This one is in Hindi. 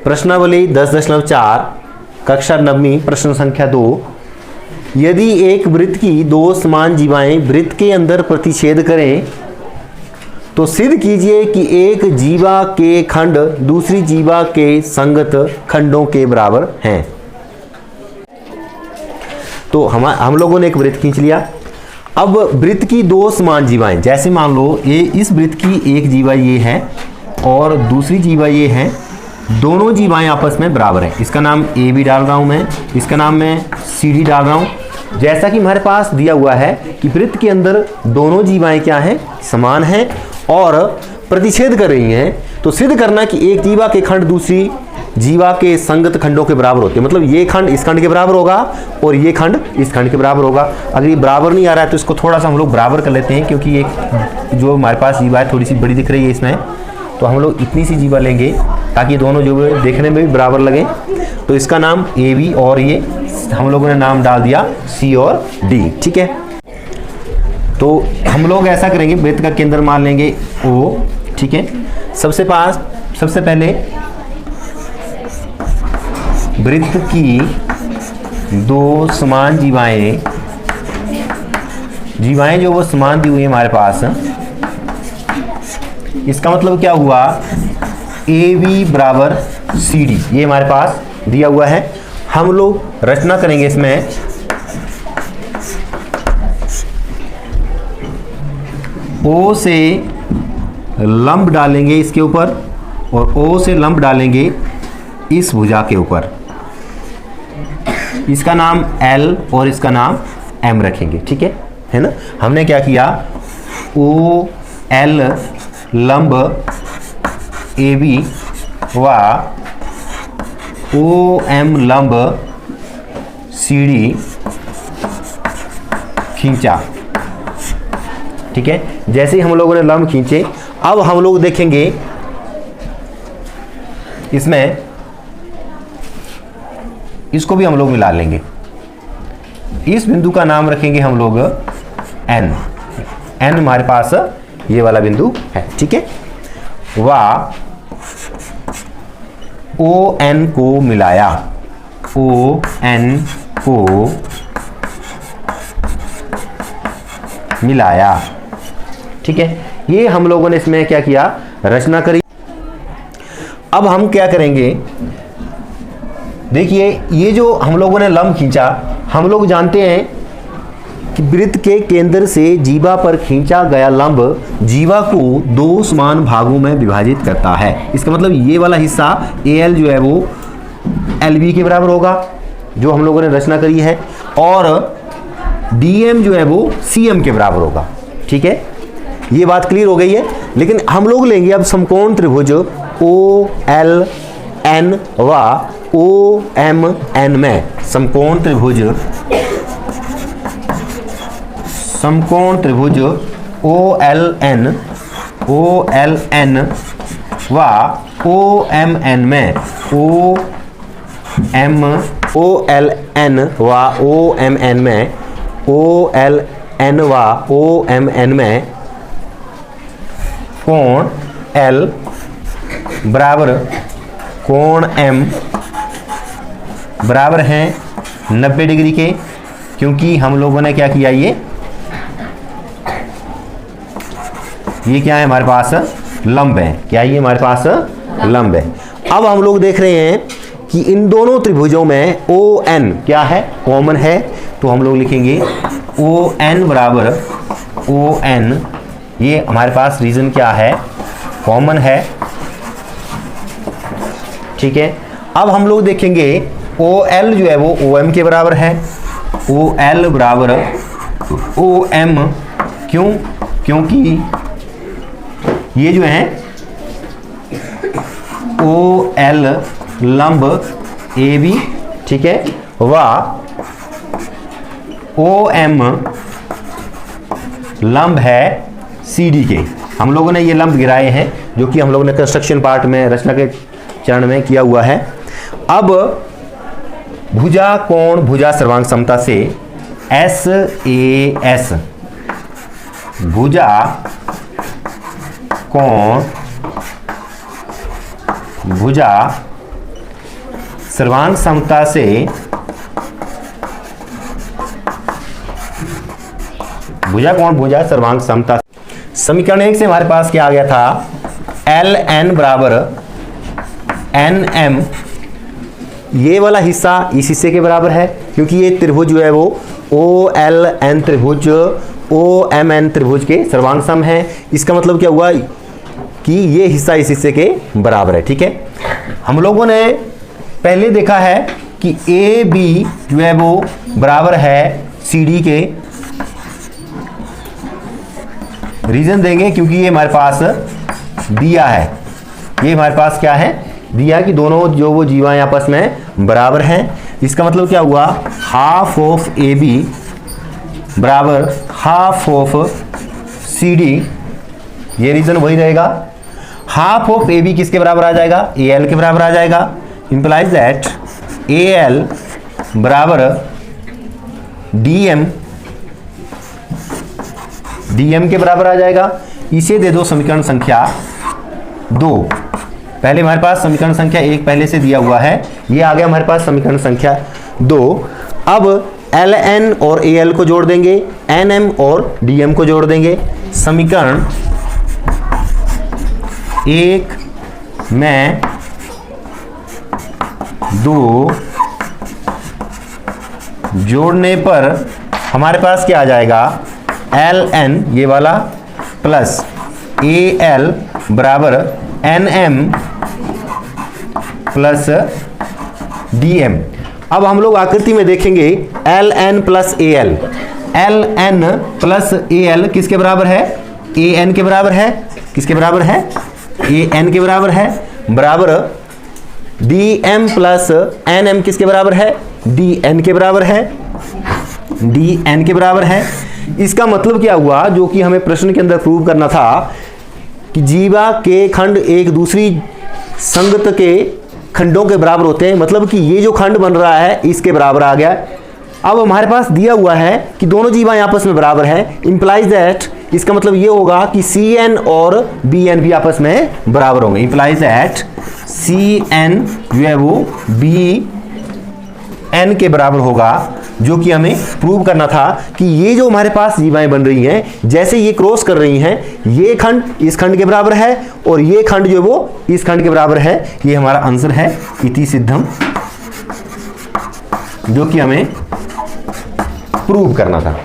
प्रश्नावली 10.4 कक्षा 9वीं प्रश्न संख्या 2। यदि एक वृत्त की दो समान जीवाएं वृत्त के अंदर प्रतिच्छेद करें तो सिद्ध कीजिए कि एक जीवा के खंड दूसरी जीवा के संगत खंडों के बराबर हैं। तो हम लोगों ने एक वृत्त खींच लिया। अब वृत्त की दो समान जीवाएं, जैसे मान लो ये इस वृत्त की एक जीवा ये है और दूसरी जीवा ये है, दोनों जीवाएं आपस में बराबर हैं। इसका नाम ए बी डाल रहा हूं मैं, इसका नाम मैं सी डी डाल रहा हूं। जैसा कि हमारे पास दिया हुआ है कि वृत्त के अंदर दोनों जीवाएं क्या हैं, समान हैं और प्रतिच्छेद कर रही हैं, तो सिद्ध करना कि एक जीवा के खंड दूसरी जीवा के संगत खंडों के बराबर होते हैं। मतलब ये खंड इस खंड के बराबर होगा और ये खंड इस खंड के बराबर होगा। अगर ये बराबर नहीं आ रहा है तो इसको थोड़ा सा हम लोग बराबर कर लेते हैं, क्योंकि एक जो हमारे पास जीवा है थोड़ी सी बड़ी दिख रही है इसमें, तो हम लोग इतनी सी जीवा लेंगे ताकि दोनों जो देखने में भी बराबर लगे। तो इसका नाम ए बी और ये हम लोगों ने नाम डाल दिया सी और डी। ठीक है, तो हम लोग ऐसा करेंगे, वृत्त का केंद्र मान लेंगे ओ। ठीक है, सबसे पहले वृत्त की दो समान जीवाएं जो वो समान दी हुई है हमारे पास। इसका मतलब क्या हुआ, ए बी बराबर सी डी, ये हमारे पास दिया हुआ है। हम लोग रचना करेंगे इसमें। ओ से लंब डालेंगे इसके ऊपर और ओ से लंब डालेंगे इस भुजा के ऊपर। इसका नाम L और इसका नाम M रखेंगे। ठीक है ना। हमने क्या किया, ओ एल लंब ए बी व ओ एम लंब सी डी खींचा। ठीक है, जैसे ही हम लोगों ने लंब खींचे, अब हम लोग देखेंगे इसमें, इसको भी हम लोग मिला लेंगे। इस बिंदु का नाम रखेंगे हम लोग N। N हमारे पास ये वाला बिंदु है। ठीक है, वा ओ एन को मिलाया, ओ एन को मिलाया। ठीक है, ये हम लोगों ने इसमें क्या किया, रचना करी। अब हम क्या करेंगे, देखिए ये जो हम लोगों ने लंब खींचा, हम लोग जानते हैं कि वृत्त के केंद्र से जीवा पर खींचा गया लंब जीवा को दो समान भागों में विभाजित करता है। इसका मतलब ये वाला हिस्सा AL जो है वो LB के बराबर होगा, जो हम लोगों ने रचना करी है, और DM जो है वो CM के बराबर होगा। ठीक है, ये बात क्लियर हो गई है। लेकिन हम लोग लेंगे अब समकोण त्रिभुज OLN व OMN में समकोण त्रिभुज OLN व OMN में OLN व OMN में OLN व OMN में कोण L बराबर कोण M बराबर हैं 90 डिग्री के, क्योंकि हम लोगों ने क्या किया, ये क्या है हमारे पास, लंब है। क्या ये हमारे पास लंब है। अब हम लोग देख रहे हैं कि इन दोनों त्रिभुजों में ON क्या है, कॉमन है। तो हम लोग लिखेंगे ON बराबर ON, ये हमारे पास रीजन क्या है, कॉमन है। ठीक है, अब हम लोग देखेंगे OL जो है वो OM के बराबर है, OL बराबर OM। क्यों, क्योंकि ये जो है OL लंब AB, ठीक है, व OM लंब है CD के। हम लोगों ने ये लंब गिराए हैं, जो कि हम लोगों ने कंस्ट्रक्शन पार्ट में, रचना के चरण में किया हुआ है। अब भुजा कोण भुजा सर्वांग समता से SAS भुजा कोण भुजा सर्वांग समता से भुजा कौन भुजा सर्वांग समता। समीकरण 1 से हमारे पास क्या आ गया था, एल एन बराबर एन एम, ये वाला हिस्सा इस हिस्से के बराबर है क्योंकि ये त्रिभुज जो है वो ओ एल एन त्रिभुज ओ एम एन त्रिभुज के सर्वांग सम है। इसका मतलब क्या हुआ कि ये हिस्सा इस हिस्से के बराबर है। ठीक है, हम लोगों ने पहले देखा है कि ए बी जो है वो बराबर है सी डी के। रीजन देंगे क्योंकि ये हमारे पास दिया है, ये हमारे पास क्या है दिया कि दोनों जो वो जीवाएं आपस में बराबर हैं। इसका मतलब क्या हुआ, हाफ ऑफ ए बी बराबर हाफ ऑफ सी डी, ये रीजन वही रहेगा। हाफ ऑफ ए बी किसके बराबर आ जाएगा, ए एल के बराबर आ जाएगा। इंप्लाइज दैट ए एल बराबर डी एम, डी एम के बराबर आ जाएगा। इसे दे दो समीकरण संख्या 2। पहले हमारे पास समीकरण संख्या 1 पहले से दिया हुआ है, ये आ गया हमारे पास समीकरण संख्या 2। अब एल एन और ए एल को जोड़ देंगे, एन एम और डी एम को जोड़ देंगे। समीकरण 1 में 2 जोड़ने पर हमारे पास क्या आ जाएगा, एल एन ये वाला प्लस ए एल बराबर N M plus D M. अब हम लोग आकृति में देखेंगे L N plus A L, L N plus A L किसके बराबर है, ए एन के बराबर है। किसके बराबर है, ए एन के बराबर है, बराबर D M plus N M किसके बराबर है, डी एन के बराबर है, डी एन के बराबर है। इसका मतलब क्या हुआ, जो कि हमें प्रश्न के अंदर प्रूव करना था कि जीवा के खंड एक दूसरी संगत के खंडों के बराबर होते हैं। मतलब कि ये जो खंड बन रहा है इसके बराबर आ गया। अब हमारे पास दिया हुआ है कि दोनों जीवाएं आपस में बराबर हैं, इंप्लाइज दैट, इसका मतलब ये होगा कि सी एन और बी एन भी आपस में बराबर होंगे। इंप्लाइज दैट सी एन जो है वो बी एन के बराबर होगा, जो कि हमें प्रूव करना था कि ये जो हमारे पास जीवाएं बन रही हैं, जैसे ये क्रॉस कर रही हैं, ये खंड इस खंड के बराबर है और ये खंड जो वो इस खंड के बराबर है। ये हमारा आंसर है इति सिद्धम, जो कि हमें प्रूव करना था।